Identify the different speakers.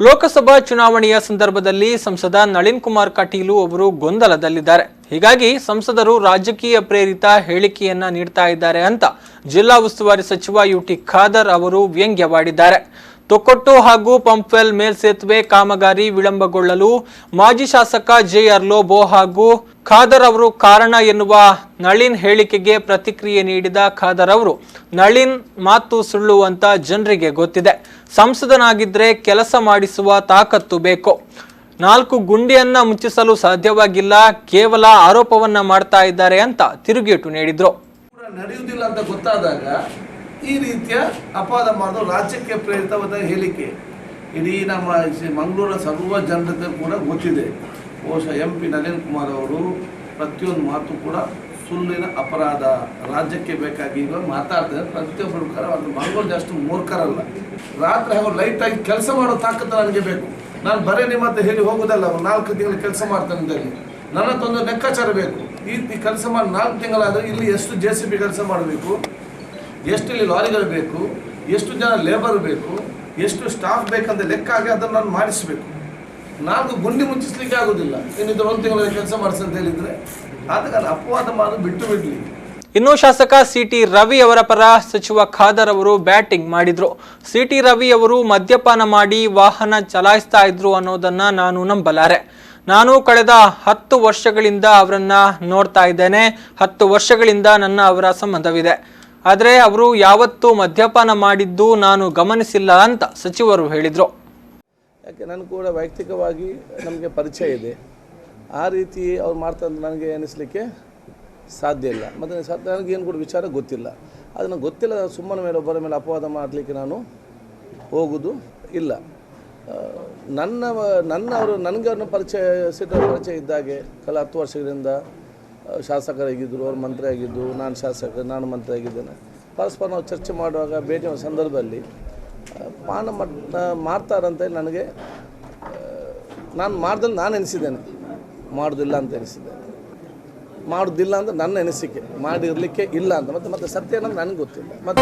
Speaker 1: ಲೋಕಸಭಾ ಚುನಾವಣೆಯ ಸಂದರ್ಭದಲ್ಲಿ ಸಂಸದ ನಳಿನ್ ಕುಮಾರ್ ಕಟೀಲು ಅವರು ಗೊಂದಲದಲ್ಲಿದ್ದಾರೆ. ಹೀಗಾಗಿ ಸಂಸದರು ರಾಜಕೀಯ ಪ್ರೇರಿತ ಹೇಳಿಕೆಯನ್ನ ನೀಡ್ತಾ ಇದ್ದಾರೆ ಅಂತ ಜಿಲ್ಲಾ ಉಸ್ತುವಾರಿ ಸಚಿವ ಯುಟಿ ಖಾದರ್ ಅವರು ವ್ಯಂಗ್ಯವಾಡಿದ್ದಾರೆ. ತೊಕ್ಕೊಟ್ಟು ಹಾಗೂ ಪಂಪ್ವೆಲ್ ಮೇಲ್ಸೇತುವೆ ಕಾಮಗಾರಿ ವಿಳಂಬಗೊಳ್ಳಲು ಮಾಜಿ ಶಾಸಕ ಜೆಆರ್ ಲೋಬೋ ಹಾಗೂ ಖಾದರ್ ಅವರು ಕಾರಣ ಎನ್ನುವ ನಳಿನ್ ಹೇಳಿಕೆಗೆ ಪ್ರತಿಕ್ರಿಯೆ ನೀಡಿದ ಖಾದರ್ ಅವರು, ನಳಿನ್ ಮಾತು ಸುಳ್ಳು ಅಂತ ಜನರಿಗೆ ಗೊತ್ತಿದೆ. ಸಂಸದನಾಗಿದ್ರೆ ಕೆಲಸ ಮಾಡಿಸುವ ತಾಕತ್ತು ಬೇಕು. 4 ಗುಂಡಿಯನ್ನ ಮುಚ್ಚಿಸಲು ಸಾಧ್ಯವಾಗಿಲ್ಲ, ಕೇವಲ ಆರೋಪವನ್ನ ಮಾಡ್ತಾ ಇದ್ದಾರೆ ಅಂತ ತಿರುಗೇಟು ನೀಡಿದ್ರು.
Speaker 2: ನಡೆಯುವುದಿಲ್ಲ ಅಂತ ಗೊತ್ತಾದಾಗ ಈ ರೀತಿಯ ಅಪವಾದ ಮಾಡೋದು ರಾಜ್ಯಕ್ಕೆ ಪ್ರೇರಿತವಾದ ಹೇಳಿಕೆ ಇಡೀ ನಮ್ಮ ಮಂಗಳೂರಿನ ಸರ್ವ ಜನತೆ ಕೂಡ ಗೊತ್ತಿದೆ. ಬಹುಶಃ MP ನಳಿನ್ ಕುಮಾರ್ ಅವರು ಪ್ರತಿಯೊಂದು ಮಾತು ಕೂಡ ಸುಳ್ಳಿನ ಅಪರಾಧ, ರಾಜ್ಯಕ್ಕೆ ಬೇಕಾಗಿ ಇವಾಗ ಮಾತಾಡ್ತಾರೆ. ಪ್ರತಿಯೊಬ್ಬರು ಅದು ಮಂಗಳೂರು ಅಷ್ಟು ಮೂರ್ಖರಲ್ಲ. ರಾತ್ರಿ ಹಾಗೂ ಲೈಟಾಗಿ ಕೆಲಸ ಮಾಡೋ ತಾಕತ್ತು ನನಗೆ ಬೇಕು. ನಾನು ಬರೀ ನಿಮ್ಮ ಹತ್ರ ಹೇಳಿ ಹೋಗೋದಲ್ಲ, 4 ತಿಂಗಳು ಕೆಲಸ ಮಾಡ್ತೇನೆ ಅಂತೇಳಿ ನನ್ನದೊಂದು ಲೆಕ್ಕಾಚಾರ ಬೇಕು. ಈ ಕೆಲಸ ಮಾಡಿ 4 ತಿಂಗಳಾದರೆ ಇಲ್ಲಿ ಎಷ್ಟು JCB ಕೆಲಸ ಮಾಡಬೇಕು, ಎಷ್ಟು ಇಲ್ಲಿ ಲಾರಿಗಳು ಬೇಕು, ಎಷ್ಟು ಜನ ಲೇಬರ್ ಬೇಕು, ಎಷ್ಟು ಸ್ಟಾಫ್ ಬೇಕಂತ ಲೆಕ್ಕ ಆಗಿ ಅದನ್ನು ನಾನು ಮಾಡಿಸಬೇಕು. 4 ಗುಂಡಿ ಮುಚ್ಚಿಸ್ಲಿಕ್ಕೆ ಆಗೋದಿಲ್ಲ. ಇನ್ನಿದ್ರೆ 1 ತಿಂಗಳ ಕೆಲಸ ಮಾಡಿಸಿ ಅಂತ ಹೇಳಿದರೆ ಅದಕ್ಕೆ ಅಪವಾದ ಮಾಡೋದು ಬಿಟ್ಟು ಬಿಡಲಿ.
Speaker 1: ಇನ್ನು ಶಾಸಕ CT ರವಿ ಅವರ ಪರ ಸಚಿವ ಖಾದರ್ ಅವರು ಬ್ಯಾಟಿಂಗ್ ಮಾಡಿದ್ರು. CT ರವಿ ಅವರು ಮದ್ಯಪಾನ ಮಾಡಿ ವಾಹನ ಚಲಾಯಿಸ್ತಾ ಇದ್ರು ಅನ್ನೋದನ್ನ ನಾನು ನಂಬಲಾರೆ. ನಾನು ಕಳೆದ 10 ವರ್ಷಗಳಿಂದ ಅವರನ್ನ ನೋಡ್ತಾ ಇದ್ದೇನೆ. 10 ವರ್ಷಗಳಿಂದ ಅವರ ಸಂಬಂಧವಿದೆ. ಆದರೆ ಅವರು ಯಾವತ್ತೂ ಮದ್ಯಪಾನ ಮಾಡಿದ್ದು ನಾನು ಗಮನಿಸಿಲ್ಲ ಅಂತ ಸಚಿವರು ಹೇಳಿದರು.
Speaker 2: ಯಾಕೆ ನನಗೆ ಕೂಡ ವೈಯಕ್ತಿಕವಾಗಿ ನಮಗೆ ಪರಿಚಯ ಇದೆ. ಆ ರೀತಿ ಅವ್ರು ಮಾಡ್ತಾರೆ ನನಗೆ ಅನಿಸ್ಲಿಕ್ಕೆ ಸಾಧ್ಯ ಇಲ್ಲ. ಮತ್ತು ನನಗೇನು ಕೂಡ ವಿಚಾರ ಗೊತ್ತಿಲ್ಲ. ಅದನ್ನು ಗೊತ್ತಿಲ್ಲ ಸುಮ್ಮನೆ ಮೇಲೆ ಒಬ್ಬರ ಮೇಲೆ ಅಪವಾದ ಮಾಡಲಿಕ್ಕೆ ನಾನು ಹೋಗೋದು ಇಲ್ಲ. ನನಗೆ ಅವ್ರನ್ನ ಪರಿಚಯ ಇದ್ದಾಗೆ ಕಳೆದ 10 ವರ್ಷಗಳಿಂದ ಶಾಸಕರಾಗಿದ್ದರು, ಅವ್ರು ಮಂತ್ರಿ ಆಗಿದ್ದು, ನಾನು ಶಾಸಕ, ನಾನು ಮಂತ್ರಿ ಆಗಿದ್ದೇನೆ. ಪರಸ್ಪರ ನಾವು ಚರ್ಚೆ ಮಾಡುವಾಗ ಭೇಟಿಯ ಸಂದರ್ಭದಲ್ಲಿ ಪಾನ ಮಾಡ್ತಾರಂತ ನನಗೆ ನಾನು ಮಾಡ್ದಲ್ಲಿ ನಾನು ಎನಿಸಿದ್ದೇನೆ, ಮಾಡೋದಿಲ್ಲ ಅಂತ ಎನಿಸಿದ್ದೇನೆ. ಮಾಡೋದಿಲ್ಲ ಅಂತ ನನ್ನ ಅನಿಸಿಕೆ, ಮಾಡಿರಲಿಕ್ಕೆ ಇಲ್ಲ ಅಂತ. ಮತ್ತೆ ಸತ್ಯ ಅನ್ನೋದು ನನಗೆ ಗೊತ್ತಿಲ್ಲ. ಮತ್ತು